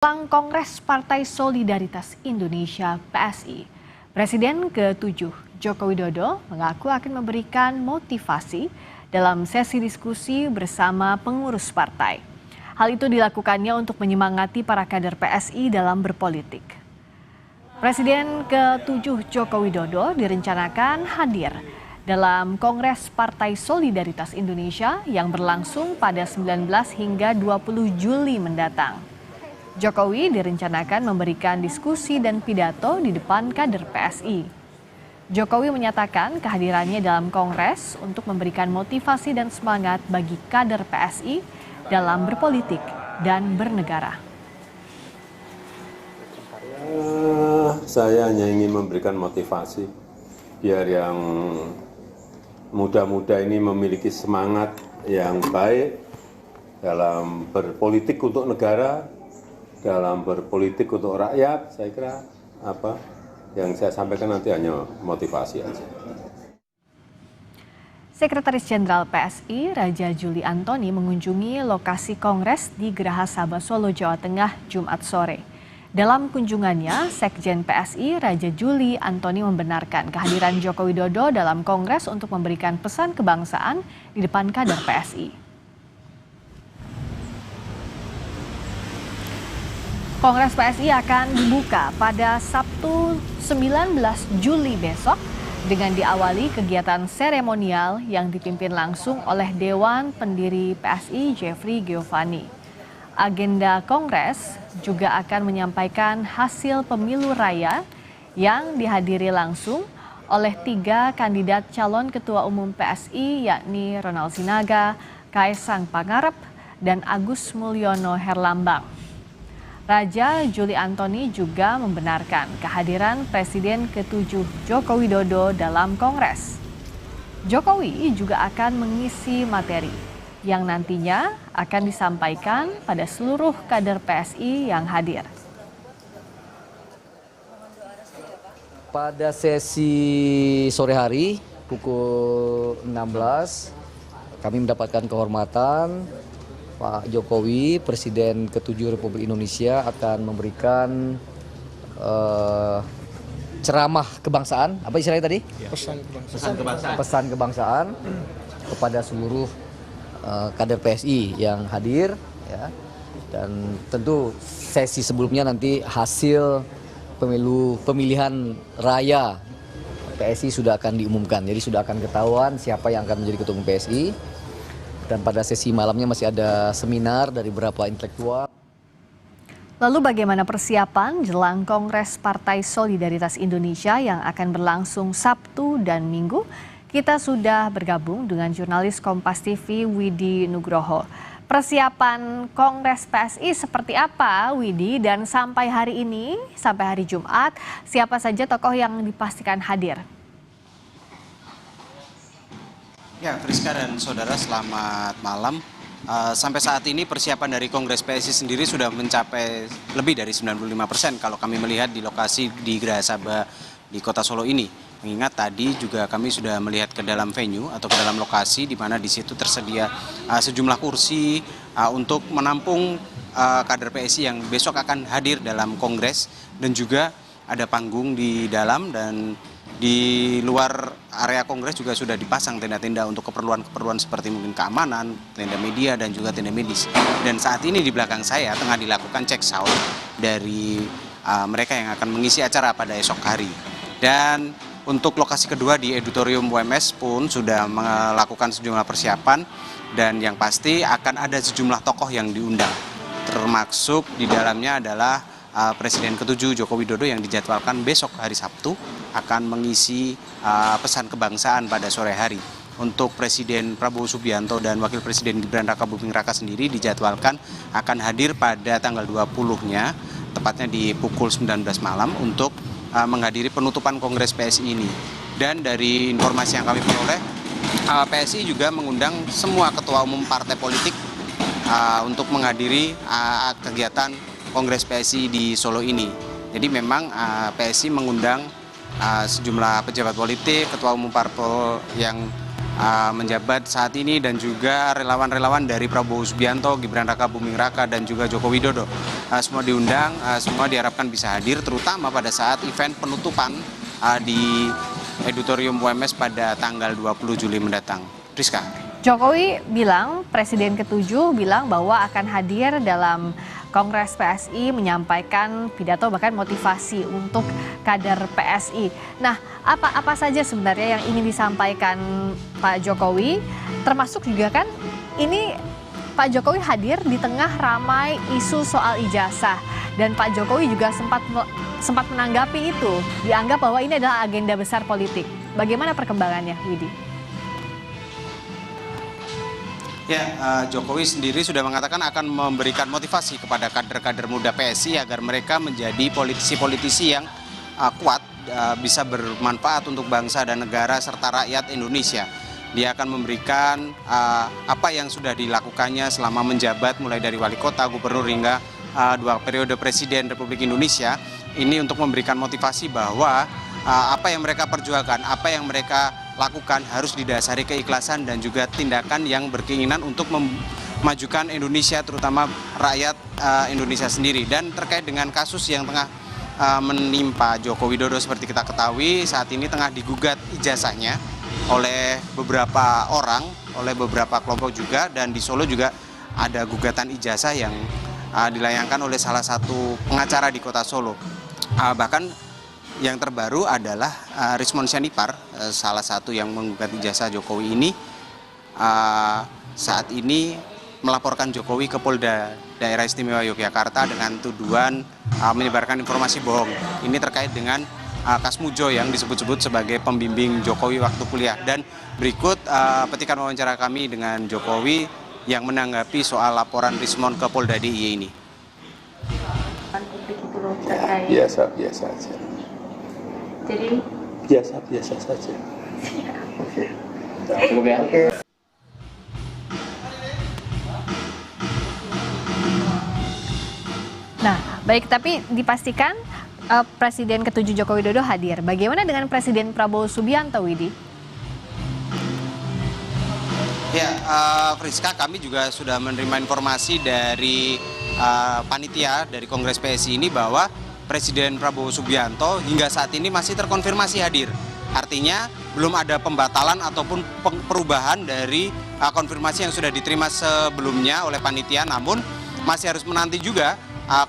Jelang Kongres Partai Solidaritas Indonesia (PSI), Presiden ke-7 Joko Widodo mengaku akan memberikan motivasi dalam sesi diskusi bersama pengurus partai. Hal itu dilakukannya untuk menyemangati para kader PSI dalam berpolitik. Presiden ke-7 Joko Widodo direncanakan hadir dalam Kongres Partai Solidaritas Indonesia yang berlangsung pada 19 hingga 20 Juli mendatang. Jokowi direncanakan memberikan diskusi dan pidato di depan kader PSI. Jokowi menyatakan kehadirannya dalam Kongres untuk memberikan motivasi dan semangat bagi kader PSI dalam berpolitik dan bernegara. Saya hanya ingin memberikan motivasi biar yang muda-muda ini memiliki semangat yang baik dalam berpolitik untuk negara, dalam berpolitik untuk rakyat. Saya kira yang saya sampaikan nanti hanya motivasi aja. Sekretaris Jenderal PSI Raja Juli Antoni mengunjungi lokasi Kongres di Geraha Sabah Solo, Jawa Tengah, Jumat sore. Dalam kunjungannya, Sekjen PSI Raja Juli Antoni membenarkan kehadiran Joko Widodo dalam Kongres untuk memberikan pesan kebangsaan di depan kader PSI. Kongres PSI akan dibuka pada Sabtu 19 Juli besok dengan diawali kegiatan seremonial yang dipimpin langsung oleh Dewan Pendiri PSI Jeffrey Giovanni. Agenda Kongres juga akan menyampaikan hasil pemilu raya yang dihadiri langsung oleh 3 kandidat calon Ketua Umum PSI yakni Ronald Sinaga, Kaisang Pangarep, dan Agus Mulyono Herlambang. Raja Juli Antoni juga membenarkan kehadiran Presiden ke-7 Joko Widodo dalam Kongres. Jokowi juga akan mengisi materi yang nantinya akan disampaikan pada seluruh kader PSI yang hadir. Pada sesi sore hari pukul 16 kami mendapatkan kehormatan Pak Jokowi, Presiden ke-7 Republik Indonesia akan memberikan ceramah kebangsaan, apa istilahnya tadi? Pesan kebangsaan kepada seluruh kader PSI yang hadir, ya. Dan tentu sesi sebelumnya nanti hasil pemilihan raya PSI sudah akan diumumkan, jadi sudah akan ketahuan siapa yang akan menjadi ketua umum PSI. Dan pada sesi malamnya masih ada seminar dari beberapa intelektual. Lalu bagaimana persiapan jelang Kongres Partai Solidaritas Indonesia yang akan berlangsung Sabtu dan Minggu? Kita sudah bergabung dengan jurnalis Kompas TV Widi Nugroho. Persiapan Kongres PSI seperti apa, Widi? Dan sampai hari ini, sampai hari Jumat, siapa saja tokoh yang dipastikan hadir? Ya, Friska dan saudara, selamat malam. Sampai saat ini persiapan dari Kongres PSI sendiri sudah mencapai lebih dari 95% kalau kami melihat di lokasi di Geraha Sabah di Kota Solo ini. Mengingat tadi juga kami sudah melihat ke dalam venue atau ke dalam lokasi di mana di situ tersedia sejumlah kursi untuk menampung kader PSI yang besok akan hadir dalam Kongres, dan juga ada panggung di dalam, dan di luar area Kongres juga sudah dipasang tenda-tenda untuk keperluan-keperluan seperti mungkin keamanan, tenda media, dan juga tenda medis. Dan saat ini di belakang saya tengah dilakukan cek sound dari mereka yang akan mengisi acara pada esok hari. Dan untuk lokasi kedua di Auditorium UMS pun sudah melakukan sejumlah persiapan, dan yang pasti akan ada sejumlah tokoh yang diundang. Termasuk di dalamnya adalah Presiden ke-7 Joko Widodo yang dijadwalkan besok hari Sabtu akan mengisi pesan kebangsaan pada sore hari. Untuk Presiden Prabowo Subianto dan Wakil Presiden Gibran Rakabuming Raka sendiri dijadwalkan akan hadir pada tanggal 20-nya, tepatnya di pukul 19 malam untuk menghadiri penutupan Kongres PSI ini. Dan dari informasi yang kami peroleh, PSI juga mengundang semua ketua umum partai politik untuk menghadiri kegiatan Kongres PSI di Solo ini. Jadi memang PSI mengundang sejumlah pejabat politik, ketua umum parpol yang menjabat saat ini, dan juga relawan-relawan dari Prabowo Subianto, Gibran Raka Buming Raka, dan juga Joko Widodo. Semua diundang, semua diharapkan bisa hadir, terutama pada saat event penutupan di Auditorium UMS pada tanggal 20 Juli mendatang. Rizka. Jokowi bilang, Presiden ke-7 bilang bahwa akan hadir dalam Kongres PSI, menyampaikan pidato bahkan motivasi untuk kader PSI. Nah, apa saja sebenarnya yang ingin disampaikan Pak Jokowi? Termasuk juga kan ini Pak Jokowi hadir di tengah ramai isu soal ijazah, dan Pak Jokowi juga sempat menanggapi itu, dianggap bahwa ini adalah agenda besar politik. Bagaimana perkembangannya, Widi? Ya, Jokowi sendiri sudah mengatakan akan memberikan motivasi kepada kader-kader muda PSI agar mereka menjadi politisi-politisi yang kuat, bisa bermanfaat untuk bangsa dan negara serta rakyat Indonesia. Dia akan memberikan apa yang sudah dilakukannya selama menjabat, mulai dari wali kota, gubernur, hingga 2 periode Presiden Republik Indonesia. Ini untuk memberikan motivasi bahwa apa yang mereka perjuangkan, apa yang mereka lakukan harus didasari keikhlasan dan juga tindakan yang berkeinginan untuk memajukan Indonesia, terutama rakyat Indonesia sendiri. Dan terkait dengan kasus yang tengah menimpa Joko Widodo, seperti kita ketahui saat ini tengah digugat ijazahnya oleh beberapa orang, oleh beberapa kelompok juga, dan di Solo juga ada gugatan ijazah yang dilayangkan oleh salah satu pengacara di kota Solo. Bahkan yang terbaru adalah Rismon Sianipar, salah satu yang menggugat ijazah Jokowi ini, saat ini melaporkan Jokowi ke Polda Daerah Istimewa Yogyakarta dengan tuduhan menyebarkan informasi bohong. Ini terkait dengan Kasmujo yang disebut-sebut sebagai pembimbing Jokowi waktu kuliah. Dan berikut petikan wawancara kami dengan Jokowi yang menanggapi soal laporan Rismon ke Polda DIY ini. Ya, biasa aja. Jadi Biasa saja. Oke. Nah, baik, tapi dipastikan Presiden ke-7 Joko Widodo hadir. Bagaimana dengan Presiden Prabowo Subianto, Widi? Ya, Friska, kami juga sudah menerima informasi dari panitia dari Kongres PSI ini bahwa Presiden Prabowo Subianto hingga saat ini masih terkonfirmasi hadir. Artinya belum ada pembatalan ataupun perubahan dari konfirmasi yang sudah diterima sebelumnya oleh panitia, namun masih harus menanti juga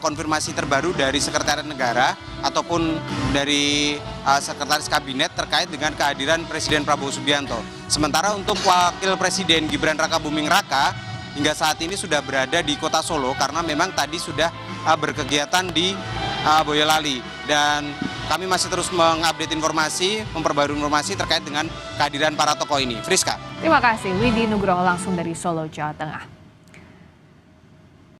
konfirmasi terbaru dari Sekretariat Negara ataupun dari Sekretaris Kabinet terkait dengan kehadiran Presiden Prabowo Subianto. Sementara untuk Wakil Presiden Gibran Raka Buming Raka hingga saat ini sudah berada di kota Solo karena memang tadi sudah berkegiatan di Boyolali, dan kami masih terus mengupdate informasi, memperbarui informasi terkait dengan kehadiran para tokoh ini. Friska. Terima kasih, Widi Nugroho langsung dari Solo, Jawa Tengah.